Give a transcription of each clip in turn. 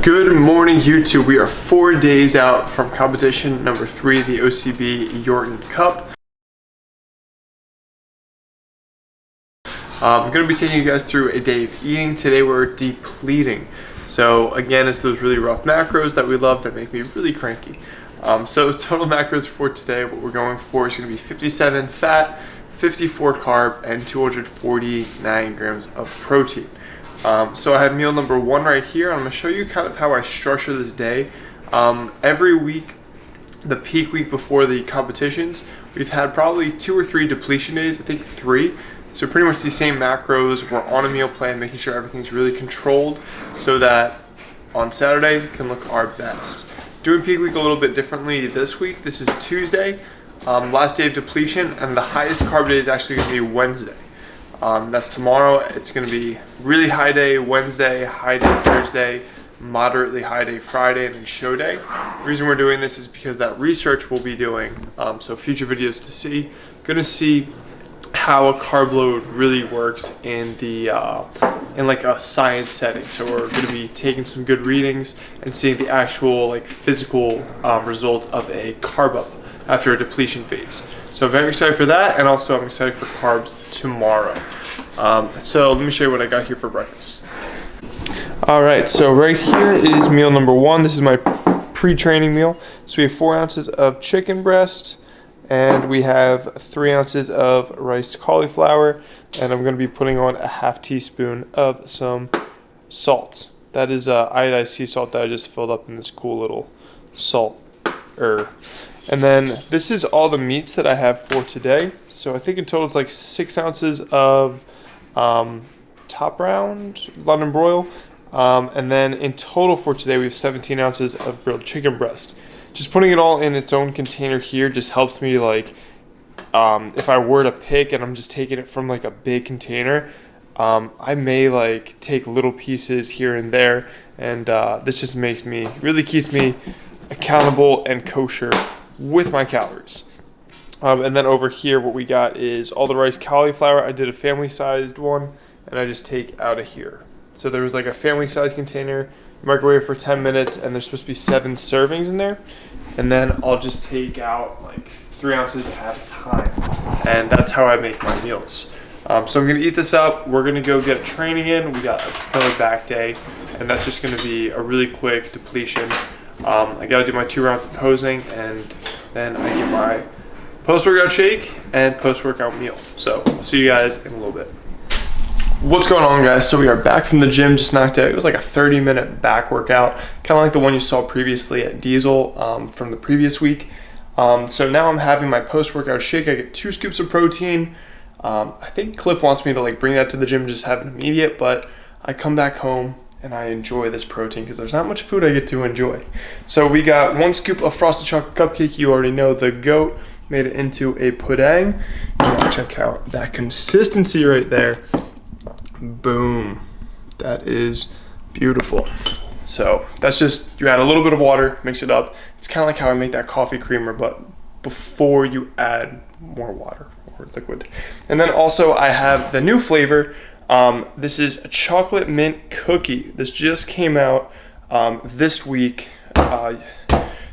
Good morning, YouTube. We are 4 days out from competition number 3, the OCB Yorton Cup. I'm going to be taking you guys through a day of eating. Today we're depleting. So again, it's those really rough macros that we love that make me really cranky. So total macros for today, what we're going for is going to be 57 fat, 54 carb, and 249 grams of protein. So I have meal number 1 right here. I'm going to show you kind of how I structure this day. Every week, the peak week before the competitions, we've had probably 2 or 3 depletion days, I think 3. So pretty much the same macros. We're on a meal plan, making sure everything's really controlled so that on Saturday we can look our best. Doing peak week a little bit differently this week. This is Tuesday, last day of depletion, and the highest carb day is actually going to be Wednesday. That's tomorrow. It's going to be really high day Wednesday, high day Thursday, moderately high day Friday, and then show day. The reason we're doing this is because that research we'll be doing, so future videos to see. Going to see how a carb load really works in the in like a science setting. So we're going to be taking some good readings and seeing the actual like physical results of a carb up after a depletion phase. So I'm very excited for that, and also I'm excited for carbs tomorrow. So let me show you what I got here for breakfast. All right, so right here is meal number 1. This is my pre-training meal. So we have 4 ounces of chicken breast, and we have 3 ounces of riced cauliflower, and I'm going to be putting on a ½ teaspoon of some salt. That is iodized sea salt that I just filled up in this cool little salt. And then this is all the meats that I have for today. So I think in total it's like 6 ounces of top round London broil. And then in total for today we have 17 ounces of grilled chicken breast. Just putting it all in its own container here just helps me, like, if I were to pick and I'm just taking it from like a big container, I may like take little pieces here and there, and this just really keeps me accountable and kosher with my calories. And then over here what we got is all the riced cauliflower. I did a family sized one, and I just take out of here. So there was like a family sized container, microwave for 10 minutes, and there's supposed to be 7 servings in there. And then I'll just take out like 3 ounces at a time, and that's how I make my meals. So I'm gonna eat this up. We're gonna go get training in. We got a killer back day, and that's just gonna be a really quick depletion. I gotta do my 2 rounds of posing, and then I get my post-workout shake and post-workout meal. So I'll see you guys in a little bit. What's going on, guys? So we are back from the gym, just knocked out. It was like a 30-minute back workout, kind of like the one you saw previously at Diesel from the previous week. So now I'm having my post-workout shake. I get 2 scoops of protein. I think Cliff wants me to like bring that to the gym, just have it immediate, but I come back home and I enjoy this protein because there's not much food I get to enjoy. So we got 1 scoop of Frosted Chocolate Cupcake. You already know the goat made it into a pudding. Check out that consistency right there. Boom. That is beautiful. So that's just, you add a little bit of water, mix it up. It's kind of like how I make that coffee creamer, but before you add more water or liquid. And then also I have the new flavor. This is a chocolate mint cookie. This just came out this week.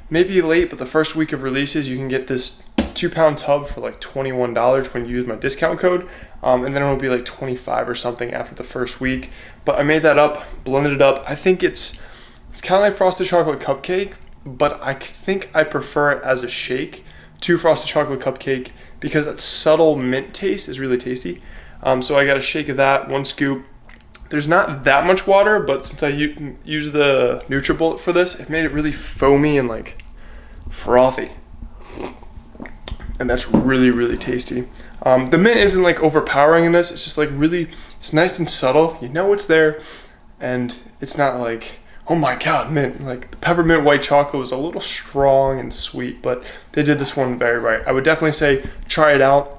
Maybe late, but the first week of releases, you can get this 2-pound tub for like $21 when you use my discount code. And then it'll be like 25 or something after the first week. But I made that up, blended it up. I think it's kind of like Frosted Chocolate Cupcake, but I think I prefer it as a shake to Frosted Chocolate Cupcake because that subtle mint taste is really tasty. So I got a shake of that, 1 scoop. There's not that much water, but since I use the NutriBullet for this, it made it really foamy and like frothy. And that's really, really tasty. The mint isn't like overpowering in this. It's just like really, it's nice and subtle. You know it's there, and it's not like, oh my God, mint. Like the peppermint white chocolate was a little strong and sweet, but they did this one very right. I would definitely say try it out.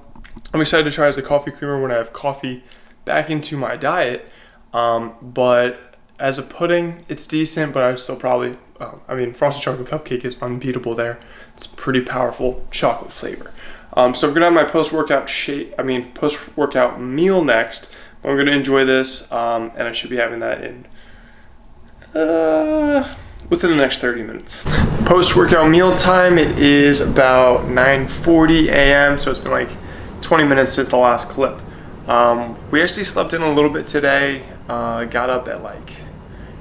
I'm excited to try it as a coffee creamer when I have coffee back into my diet. But as a pudding, it's decent, but I still probably, Frosted Chocolate Cupcake is unbeatable there. It's pretty powerful chocolate flavor. So I'm gonna have my post-workout meal next. I'm gonna enjoy this, and I should be having that in within the next 30 minutes. Post-workout meal time, it is about 9:40 a.m. So it's been like 20 minutes since the last clip. We actually slept in a little bit today. Got up at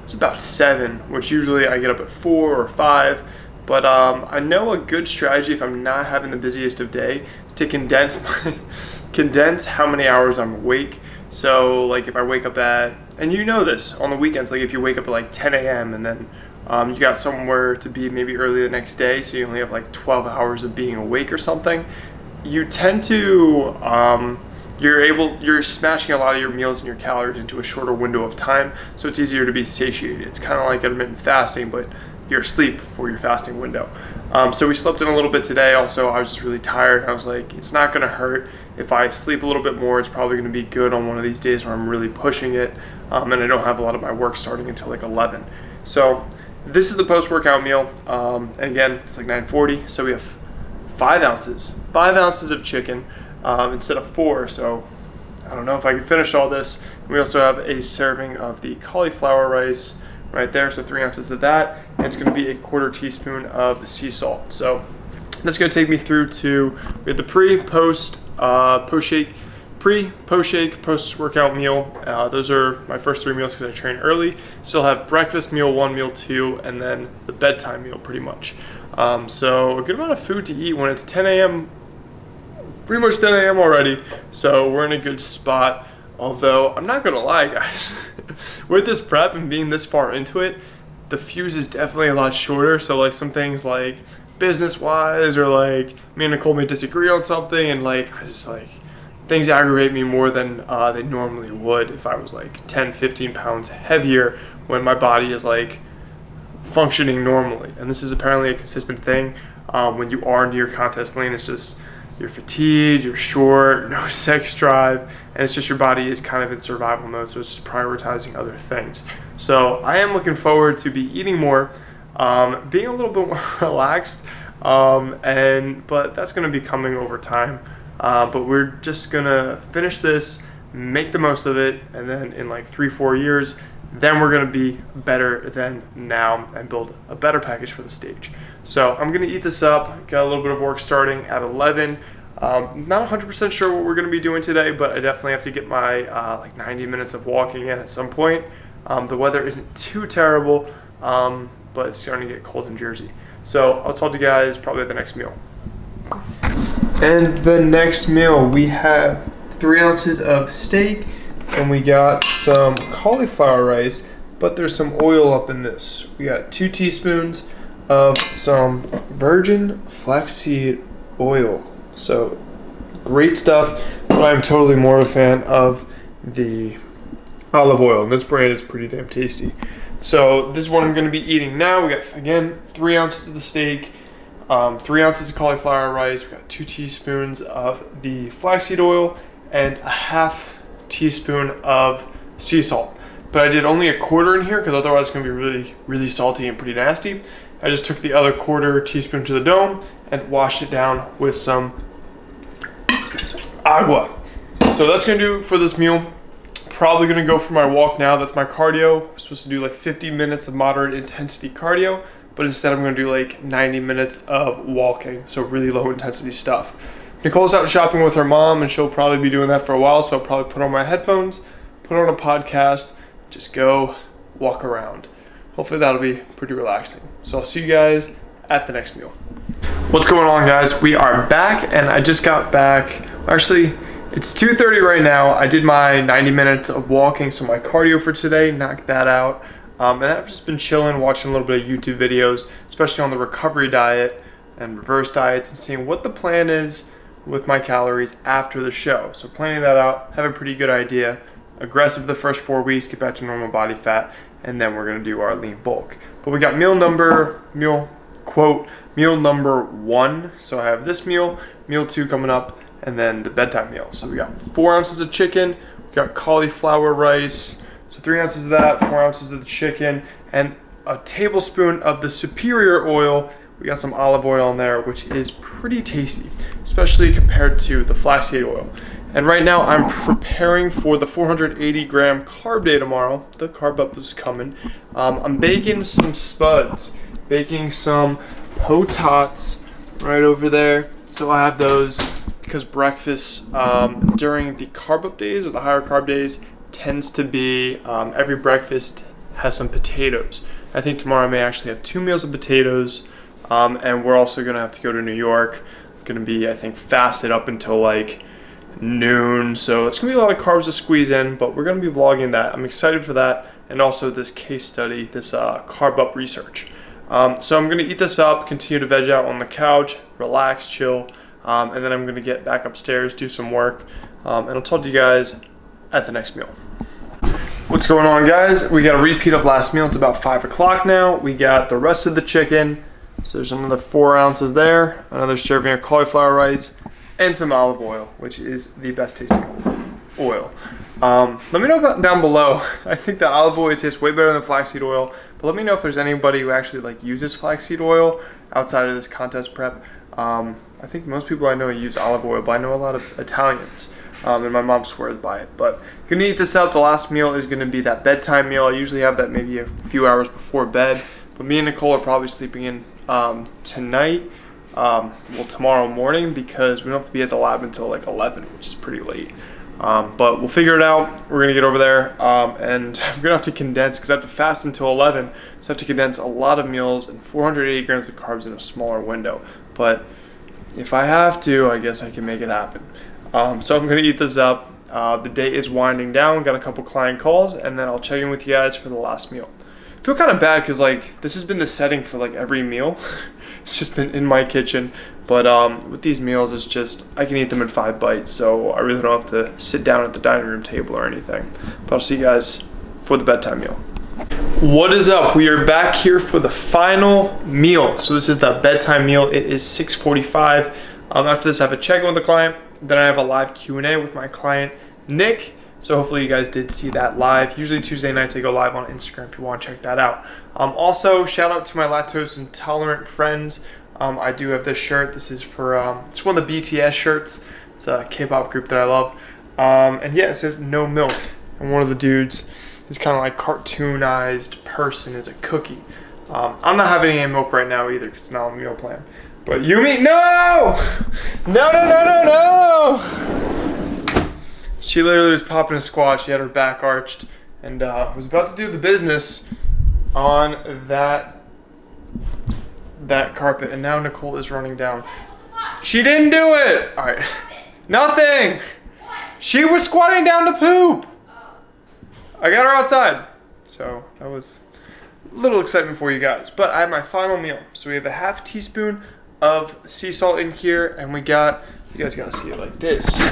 it's about 7, which usually I get up at 4 or 5. But I know a good strategy if I'm not having the busiest of day is to condense how many hours I'm awake. So like if I wake up at, and you know this, on the weekends, like if you wake up at like 10 a.m. and then you got somewhere to be maybe early the next day, so you only have like 12 hours of being awake or something, you tend to, you're smashing a lot of your meals and your calories into a shorter window of time, so it's easier to be satiated. It's kind of like intermittent fasting, but you're asleep for your fasting window. So we slept in a little bit today. Also, I was just really tired. I was like, it's not gonna hurt if I sleep a little bit more. It's probably gonna be good on one of these days where I'm really pushing it, and I don't have a lot of my work starting until like 11. So this is the post-workout meal, and again, it's like 9:40, so we have 5 ounces of chicken instead of 4, so I don't know if I can finish all this. We also have a serving of the cauliflower rice right there, so 3 ounces of that, and it's going to be a 1/4 teaspoon of sea salt. So that's going to take me through to, we have the post-shake, post-workout meal. Those are my first 3 meals because I train early. Still have breakfast meal 1, meal 2, and then the bedtime meal pretty much. So a good amount of food to eat when it's 10 a.m., pretty much 10 a.m. already. So we're in a good spot. Although, I'm not gonna lie, guys, with this prep and being this far into it, the fuse is definitely a lot shorter. So like some things like business-wise, or like me and Nicole may disagree on something, and like I just like, things aggravate me more than they normally would if I was like 10, 15 pounds heavier when my body is like functioning normally. And this is apparently a consistent thing when you are near contest lean. It's just, you're fatigued, you're short, no sex drive, and it's just your body is kind of in survival mode, so it's just prioritizing other things. So I am looking forward to be eating more, being a little bit more relaxed, but that's going to be coming over time. But we're just going to finish this, make the most of it, and then in like 3-4 years, then we're going to be better than now and build a better package for the stage. So I'm going to eat this up. Got a little bit of work starting at 11. Not 100% sure what we're going to be doing today, but I definitely have to get my like 90 minutes of walking in at some point. The weather isn't too terrible, but it's starting to get cold in Jersey. So I'll talk to you guys probably at the next meal. And the next meal, we have 3 ounces of steak, and we got some cauliflower rice, but there's some oil up in this. We got 2 teaspoons of some virgin flaxseed oil. So great stuff, but I'm totally more of a fan of the olive oil, and this brand is pretty damn tasty. So this is what I'm going to be eating now. We got, again, 3 ounces of the steak, 3 ounces of cauliflower rice. We got 2 teaspoons of the flaxseed oil and a half teaspoon of sea salt. But I did only 1/4 in here because otherwise it's going to be really, really salty and pretty nasty. I just took the other 1/4 teaspoon to the dome and washed it down with some agua. So that's going to do it for this meal. Probably going to go for my walk now. That's my cardio. I'm supposed to do like 50 minutes of moderate intensity cardio, but instead I'm going to do like 90 minutes of walking, so really low intensity stuff. Nicole's out shopping with her mom, and she'll probably be doing that for a while, so I'll probably put on my headphones, put on a podcast, just go walk around. Hopefully that'll be pretty relaxing. So I'll see you guys at the next meal. What's going on, guys? We are back, and I just got back. Actually, it's 2:30 right now. I did my 90 minutes of walking, so my cardio for today, knocked that out. And I've just been chilling, watching a little bit of YouTube videos, especially on the recovery diet and reverse diets, and seeing what the plan is with my calories after the show. So planning that out, have a pretty good idea. Aggressive the first 4 weeks, get back to normal body fat, and then we're gonna do our lean bulk. But we got meal number 1. So I have this meal 2 coming up, and then the bedtime meal. So we got 4 ounces of chicken, we got cauliflower rice, so 3 ounces of that, 4 ounces of the chicken, and a tablespoon of the superior oil. We got some olive oil in there, which is pretty tasty, especially compared to the flaxseed oil. And right now I'm preparing for the 480 gram carb day tomorrow. The carb up is coming. I'm baking some spuds, baking some potats right over there. So I have those because breakfast during the carb up days or the higher carb days tends to be every breakfast has some potatoes. I think tomorrow I may actually have 2 meals of potatoes, and we're also gonna have to go to New York. I'm gonna be, I think, fasted up until like noon, so it's gonna be a lot of carbs to squeeze in, but we're gonna be vlogging that. I'm excited for that, and also this case study, this carb up research. So I'm gonna eat this up, continue to veg out on the couch, relax, chill, and then I'm gonna get back upstairs, do some work, and I'll talk to you guys at the next meal. What's going on, guys? We got a repeat of last meal. It's about 5 o'clock now. We got the rest of the chicken. So there's another 4 ounces there, another serving of cauliflower rice, and some olive oil, which is the best tasting oil. Let me know about down below. I think the olive oil tastes way better than flaxseed oil, but let me know if there's anybody who actually like uses flaxseed oil outside of this contest prep. I think most people I know use olive oil, but I know a lot of Italians. And my mom swears by it. But gonna eat this up. The last meal is gonna be that bedtime meal. I usually have that maybe a few hours before bed. But me and Nicole are probably sleeping in tonight, well, tomorrow morning, because we don't have to be at the lab until like 11, which is pretty late. But we'll figure it out. We're gonna get over there, and I'm gonna have to condense because I have to fast until 11. So I have to condense a lot of meals and 480 grams of carbs in a smaller window. But if I have to, I guess I can make it happen. So I'm gonna eat this up. The day is winding down. Got a couple client calls, and then I'll check in with you guys for the last meal. I feel kind of bad because like this has been the setting for like every meal. It's just been in my kitchen, but with these meals, it's just I can eat them in 5 bites, so I really don't have to sit down at the dining room table or anything. But I'll see you guys for the bedtime meal. What is up? We are back here for the final meal. So this is the bedtime meal. It is 6:45. After this, I have a check-in with the client. Then I have a live Q&A with my client, Nick. So hopefully you guys did see that live. Usually Tuesday nights I go live on Instagram if you want to check that out. Also, shout out to my lactose intolerant friends. I do have this shirt. This is for, it's one of the BTS shirts. It's a K-pop group that I love. And yeah, it says no milk. And one of the dudes, this kind of like cartoonized person, is a cookie. I'm not having any milk right now either because it's not on the meal plan. But Yumi, no! No, no, no, no, no! She literally was popping a squat. She had her back arched and was about to do the business on that carpet. And now Nicole is running down. She didn't do it! All right. Nothing! She was squatting down to poop! I got her outside. So that was a little excitement for you guys. But I have my final meal. So we have a ½ teaspoon of sea salt in here, and we got, you guys gotta see it like this.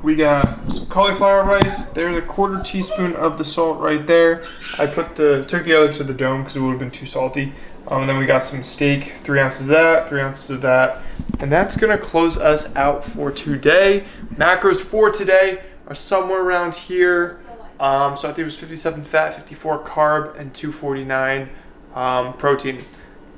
We got some cauliflower rice. There's a ½ teaspoon of the salt right there. I took the other to the dome because it would have been too salty. And then we got some steak, 3 ounces of that, 3 ounces of that. And that's gonna close us out for today. Macros for today are somewhere around here. So I think it was 57 fat, 54 carb, and 249 protein.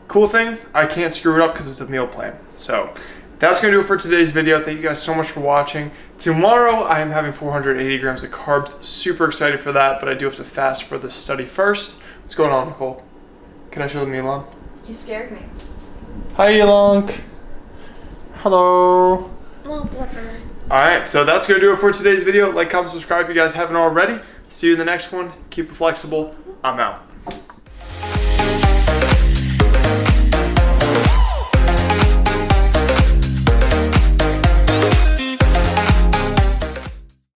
Cool thing, I can't screw it up because it's a meal plan. So that's gonna do it for today's video. Thank you guys so much for watching. Tomorrow I am having 480 grams of carbs. Super excited for that, but I do have to fast for the study first. What's going on, Nicole? Can I show them Elon? You scared me. Hi, Elon. Hello. Hello, Blipper. Alright, so that's gonna do it for today's video. Like, comment, subscribe if you guys haven't already. See you in the next one. Keep it flexible. I'm out.